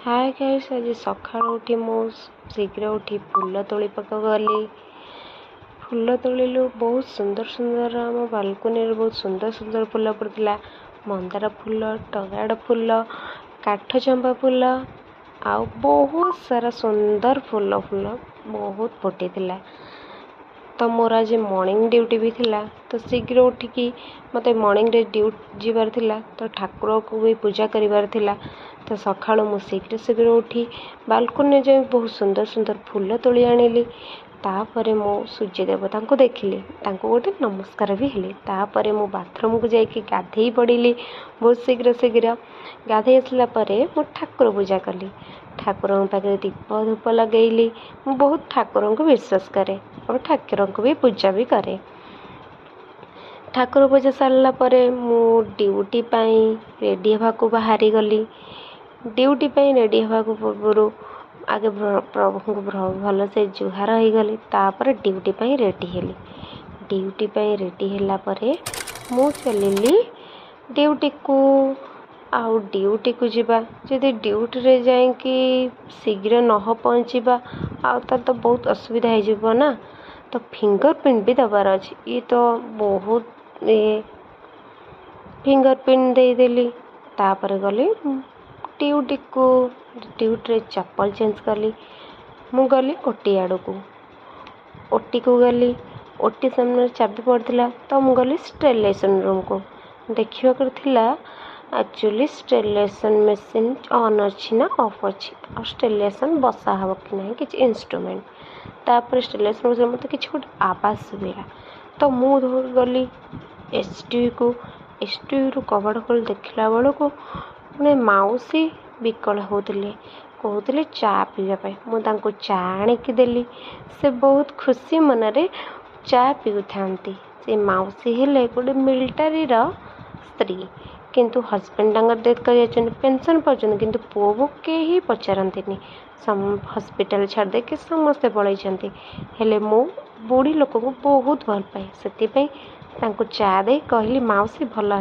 Hi guys आज सकाळ उठी मो शीघ्र उठी फूल तोड़ी पक गली। फूल तोड़िलु बहुत सुंदर सुंदर आम बालकनी बहुत सुंदर सुंदर फूल पड़ता। मंदार फूल, टगाड़ फूल, काठ चंपा फूल आउ बहुत सारा सुंदर फूल फूल बहुत फुटी थिला। तो मोर आज मॉर्निंग ड्यूटी भी थिला तो शीघ्र उठिकी मते मॉर्निंग रे ड्यूटी जीवार थिला तो ठाकुर को भी पूजा करिवार थिला। तो सकाळ मु शीघ्र शीघ्र उठी बालकनी जाई बहुत सुंदर सुंदर फूल तोड़ी आनिली। तापरे मो सूर्य देवता को देखिली, तांको गोटे नमस्कार भी हेली। तापरे मो बाथरूम को जाइकी गाधेई पड़िली बहुत शीघ्र शीघ्र। गाधेई आसला परे मो ठाकुर पूजा कली। ठाकुर पाखे दीप धूप लगेली। मु बहुत ठाकुर को विश्वास करे और ठाकुर को भी पूजा भी करे। ठाकुर पूजा सारा परे मु ड्यूटी पाई रेडी हवा को बाहरी गली। ड्यूटी पाई रेडी हवा को पूर्व आगे प्रभु को भल से जुहार हो गली। तापर ड्यूटी पाई रेडी हेली। ड्यूटी पाई रेडी हैला परे मु चलिली ड्यूटी को। आउ ड्यूटी को जीवा जदि ड्यूटी रे जाई कि शीघ्र न पहुँचीबा आउ तो बहुत असुविधा हो जीवो ना। तो फिंगरप्रिंट भी दबार अछि। ये तो बहुत फिंगरप्रिंट दे देली। तापर गली ड्यूटी को। ड्यूटी रे चप्पल चेंज कली। मु गली ओटी आड़ को। ओटी को गली। ओटी सामने चाबी पड़ता तो मु गली स्टेरिलाइजेशन रूम को देखिया करथिला। एक्चुअली स्टेरिलाइजेशन मशीन ऑन अच्छी ना ऑफ अच्छी और स्टेरिलाइजेशन बसा हब कि ना कि इंस्ट्रूमेंट। तापर स्टेरिलाइजेशन मशीन मत कि गोटे आवाज सुविला तो मु गली एसटीवी को। एसटीवी रु कबाड़ खोल देखला बेलू को मैंने मौसी विकल होते कहते चा पीवाई। मुझे चा आणिकी देली। से बहुत खुशी मनरे चा पीऊ था। से मौसी हेले गोटे मिलिटारी स्त्री किंतु हजबैंड डेथ कर पेंशन पाँच किंतु पुओ को कहीं पचारती। हॉस्पिटल छाड़ देके समस्ते पलैंती। हेले मो बुढ़ी लोक को बहुत भल पाए से चा दे कहली मौसी भल है।